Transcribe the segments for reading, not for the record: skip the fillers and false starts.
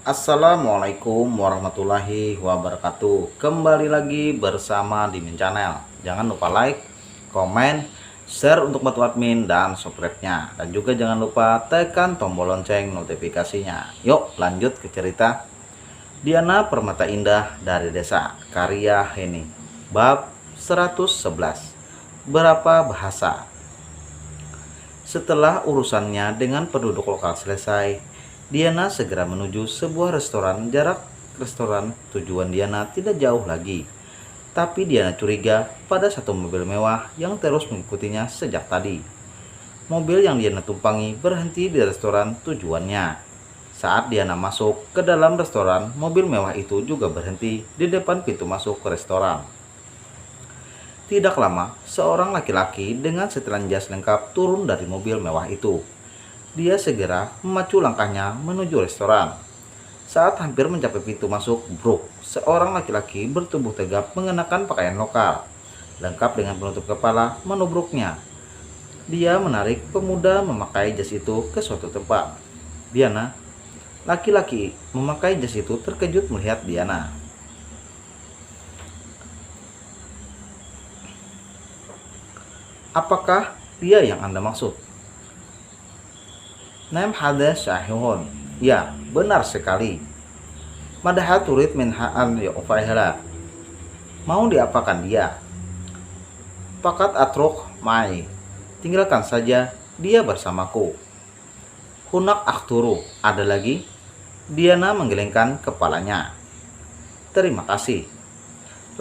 Assalamualaikum warahmatullahi wabarakatuh. Kembali lagi bersama Dimin Channel. Jangan lupa like, komen, share untuk bantu admin dan subscribe-nya. Dan juga jangan lupa tekan tombol lonceng notifikasinya. Yuk lanjut ke cerita. Diana Permata Indah dari Desa, karya Heni. Bab 111. Berapa bahasa? Setelah urusannya dengan penduduk lokal selesai, Diana segera menuju sebuah restoran. Jarak restoran tujuan Diana tidak jauh lagi. Tapi Diana curiga pada satu mobil mewah yang terus mengikutinya sejak tadi. Mobil yang Diana tumpangi berhenti di restoran tujuannya. Saat Diana masuk ke dalam restoran, mobil mewah itu juga berhenti di depan pintu masuk ke restoran. Tidak lama, seorang laki-laki dengan setelan jas lengkap turun dari mobil mewah itu. Dia segera memacu langkahnya menuju restoran. Saat hampir mencapai pintu masuk, bruk, seorang laki-laki bertubuh tegap mengenakan pakaian lokal, lengkap dengan penutup kepala, menubruknya. Dia menarik pemuda memakai jas itu ke suatu tempat. Diana, laki-laki memakai jas itu terkejut melihat Diana. Apakah dia yang Anda maksud? Nam hada syahihun. Ya, benar sekali. Madaha turid min ha'an yu'faihala. Mau diapakan dia? Pakat atruk mai. Tinggalkan saja dia bersamaku. Hunak akhturu. Ada lagi? Diana menggelengkan kepalanya. Terima kasih.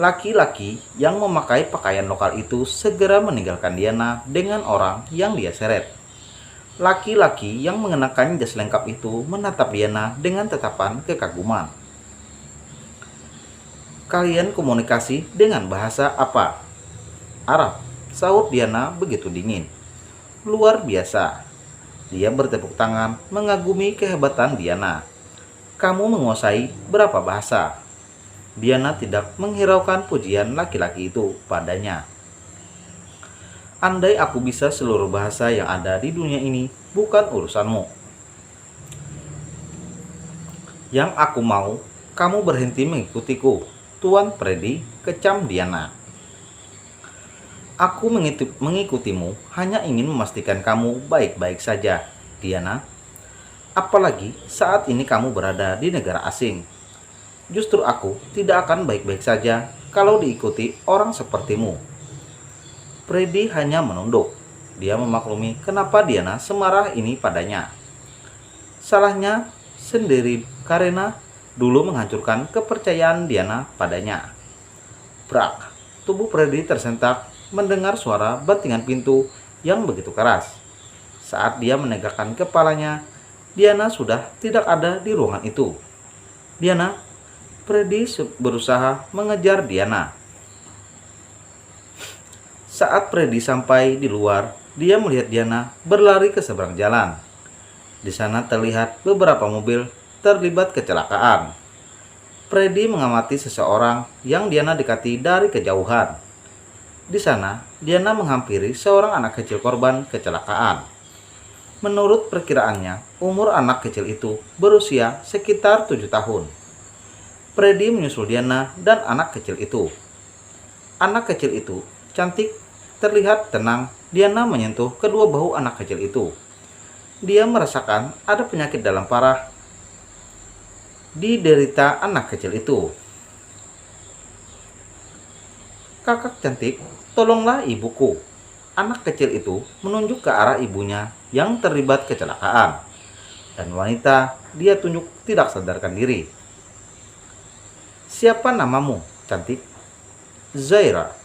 Laki-laki yang memakai pakaian lokal itu segera meninggalkan Diana dengan orang yang dia seret. Laki-laki yang mengenakan jas lengkap itu menatap Diana dengan tatapan kekaguman. Kalian komunikasi dengan bahasa apa? Arab, sahut Diana begitu dingin. Luar biasa. Dia bertepuk tangan mengagumi kehebatan Diana. Kamu menguasai berapa bahasa? Diana tidak menghiraukan pujian laki-laki itu padanya. Andai aku bisa seluruh bahasa yang ada di dunia ini, bukan urusanmu. Yang aku mau, kamu berhenti mengikutiku, Tuan Freddy, kecam Diana. Aku mengikutimu hanya ingin memastikan kamu baik-baik saja, Diana. Apalagi saat ini kamu berada di negara asing. Justru aku tidak akan baik-baik saja kalau diikuti orang sepertimu. Freddy hanya menunduk. Dia memaklumi kenapa Diana semarah ini padanya. Salahnya sendiri karena dulu menghancurkan kepercayaan Diana padanya. Brak, tubuh Freddy tersentak mendengar suara bantingan pintu yang begitu keras. Saat dia menegakkan kepalanya, Diana sudah tidak ada di ruangan itu. Diana, Freddy berusaha mengejar Diana. Saat Freddy sampai di luar, dia melihat Diana berlari ke seberang jalan. Di sana terlihat beberapa mobil terlibat kecelakaan. Freddy mengamati seseorang yang Diana dekati dari kejauhan. Di sana, Diana menghampiri seorang anak kecil korban kecelakaan. Menurut perkiraannya, umur anak kecil itu berusia sekitar 7 tahun. Freddy menyusul Diana dan anak kecil itu. Anak kecil itu cantik, terlihat tenang. Diana menyentuh kedua bahu anak kecil itu. Dia merasakan ada penyakit dalam parah diderita anak kecil itu. Kakak cantik, tolonglah ibuku. Anak kecil itu menunjuk ke arah ibunya yang terlibat kecelakaan. Dan wanita dia tunjuk tidak sadarkan diri. Siapa namamu, cantik? Zaira.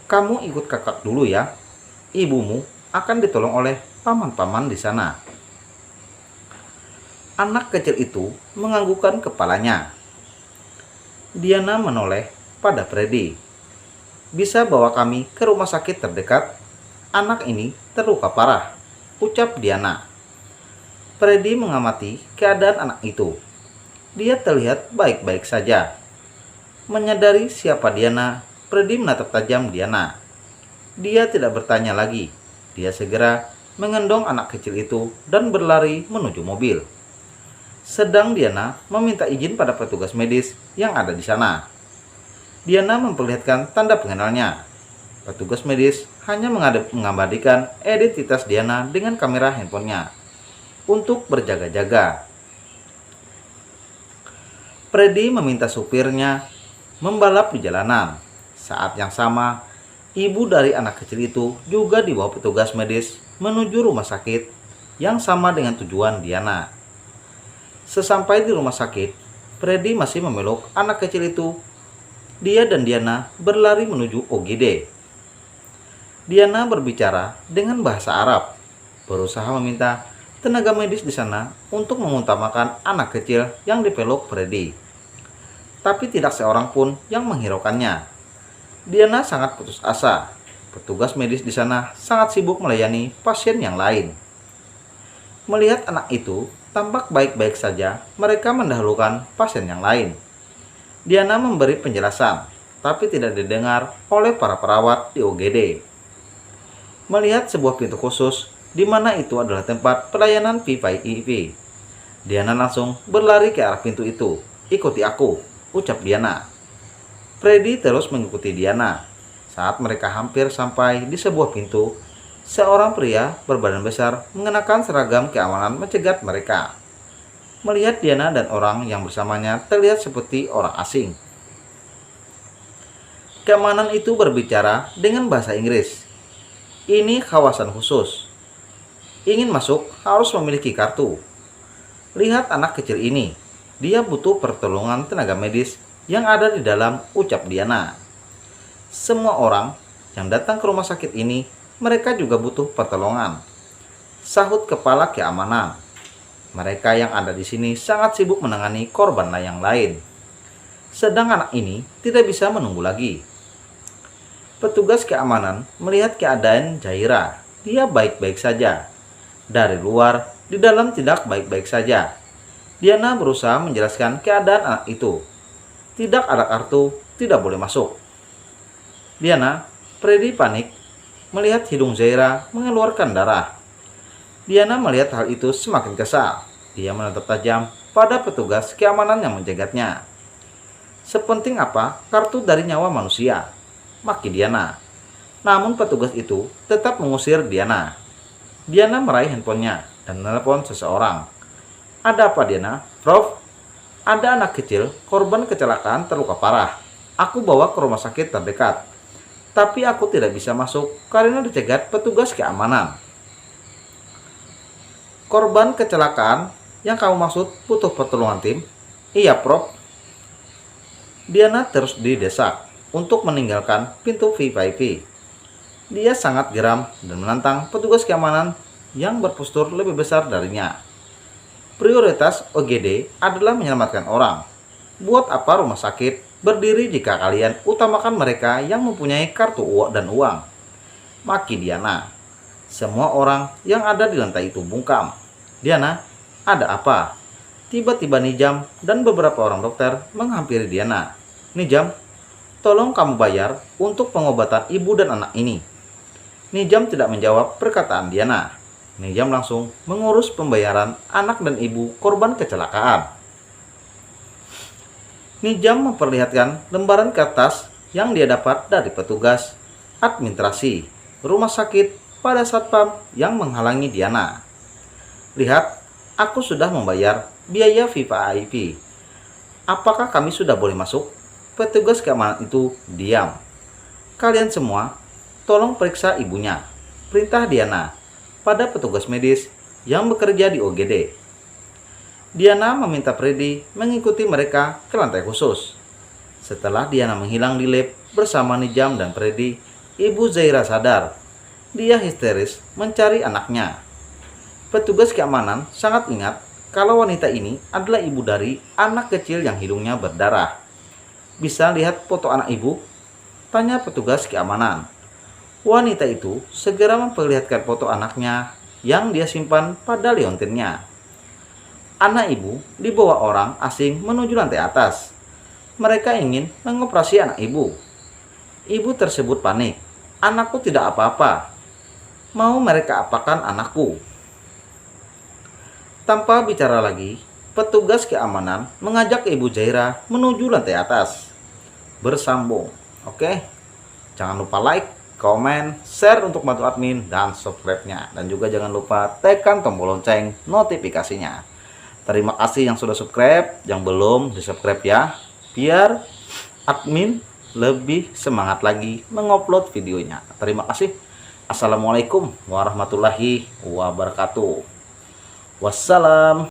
Kamu ikut kakak dulu ya. Ibumu akan ditolong oleh paman-paman di sana. Anak kecil itu menganggukkan kepalanya. Diana menoleh pada Freddy. Bisa bawa kami ke rumah sakit terdekat? Anak ini terluka parah, ucap Diana. Freddy mengamati keadaan anak itu. Dia terlihat baik-baik saja. Menyadari siapa Diana, Freddy menatap tajam Diana. Dia tidak bertanya lagi. Dia segera mengendong anak kecil itu dan berlari menuju mobil. Sedang Diana meminta izin pada petugas medis yang ada di sana. Diana memperlihatkan tanda pengenalnya. Petugas medis hanya mengabadikan identitas Diana dengan kamera handphonenya untuk berjaga-jaga. Freddy meminta supirnya membalap di jalanan. Saat yang sama, ibu dari anak kecil itu juga dibawa petugas medis menuju rumah sakit yang sama dengan tujuan Diana. Sesampai di rumah sakit, Freddy masih memeluk anak kecil itu. Dia dan Diana berlari menuju OGD. Diana berbicara dengan bahasa Arab, berusaha meminta tenaga medis di sana untuk mengutamakan anak kecil yang dipeluk Freddy. Tapi tidak seorang pun yang menghiraukannya. Diana sangat putus asa. Petugas medis di sana sangat sibuk melayani pasien yang lain. Melihat anak itu tampak baik-baik saja, mereka mendahulukan pasien yang lain. Diana memberi penjelasan, tapi tidak didengar oleh para perawat di OGD. Melihat sebuah pintu khusus, di mana itu adalah tempat pelayanan VIP. Diana langsung berlari ke arah pintu itu. "Ikuti aku," ucap Diana. Freddy terus mengikuti Diana. Saat mereka hampir sampai di sebuah pintu, seorang pria berbadan besar mengenakan seragam keamanan mencegat mereka. Melihat Diana dan orang yang bersamanya terlihat seperti orang asing. Keamanan itu berbicara dengan bahasa Inggris. "Ini kawasan khusus. Ingin masuk harus memiliki kartu. Lihat anak kecil ini. Dia butuh pertolongan tenaga medis yang ada di dalam," ucap Diana. "Semua orang yang datang ke rumah sakit ini, mereka juga butuh pertolongan," sahut kepala keamanan. "Mereka yang ada di sini sangat sibuk menangani korban yang lain. Sedang anak ini tidak bisa menunggu lagi." Petugas keamanan melihat keadaan Jaira. Dia baik-baik saja. Dari luar, di dalam tidak baik-baik saja. Diana berusaha menjelaskan keadaan anak itu. "Tidak ada kartu, tidak boleh masuk." Diana, Freddy panik melihat hidung Zaira mengeluarkan darah. Diana melihat hal itu semakin kesal. Dia menatap tajam pada petugas keamanan yang menjagatnya. "Sepenting apa kartu dari nyawa manusia?" maki Diana. Namun petugas itu tetap mengusir Diana. Diana meraih handphonenya dan menelepon seseorang. "Ada apa, Diana?" "Prof, ada anak kecil korban kecelakaan terluka parah. Aku bawa ke rumah sakit terdekat. Tapi aku tidak bisa masuk karena dicegat petugas keamanan." "Korban kecelakaan yang kamu maksud butuh pertolongan tim?" "Iya, Prof." Diana terus didesak untuk meninggalkan pintu VIP. Dia sangat geram dan menantang petugas keamanan yang berpostur lebih besar darinya. Prioritas OGD adalah menyelamatkan orang. Buat apa rumah sakit berdiri jika kalian utamakan mereka yang mempunyai kartu uang dan uang? Maki Diana. Semua orang yang ada di lantai itu bungkam. "Diana, ada apa?" Tiba-tiba Nijam dan beberapa orang dokter menghampiri Diana. "Nijam, tolong kamu bayar untuk pengobatan ibu dan anak ini." Nijam tidak menjawab perkataan Diana. Nijam langsung mengurus pembayaran anak dan ibu korban kecelakaan. Nijam memperlihatkan lembaran kertas yang dia dapat dari petugas administrasi rumah sakit pada satpam yang menghalangi Diana. "Lihat, aku sudah membayar biaya VIP. Apakah kami sudah boleh masuk?" Petugas keamanan itu diam. "Kalian semua, tolong periksa ibunya," perintah Diana pada petugas medis yang bekerja di OGD. Diana meminta Freddy mengikuti mereka ke lantai khusus. Setelah Diana menghilang di lab bersama Nijam dan Freddy, ibu Zaira sadar. Dia histeris mencari anaknya. Petugas keamanan sangat ingat kalau wanita ini adalah ibu dari anak kecil yang hidungnya berdarah. "Bisa lihat foto anak ibu?" tanya petugas keamanan. Wanita itu segera memperlihatkan foto anaknya yang dia simpan pada liontinnya. Anak ibu dibawa orang asing menuju lantai atas. Mereka ingin mengoperasi anak ibu. Ibu tersebut panik. "Anakku tidak apa-apa." Mau mereka apakan anakku? Tanpa bicara lagi, petugas keamanan mengajak Ibu Jaira menuju lantai atas. Bersambung. Oke? Jangan lupa like, komen, share untuk bantu admin, dan subscribe-nya. Dan juga jangan lupa tekan tombol lonceng notifikasinya. Terima kasih yang sudah subscribe, yang belum di-subscribe ya. Biar admin lebih semangat lagi mengupload videonya. Terima kasih. Assalamualaikum warahmatullahi wabarakatuh. Wassalam.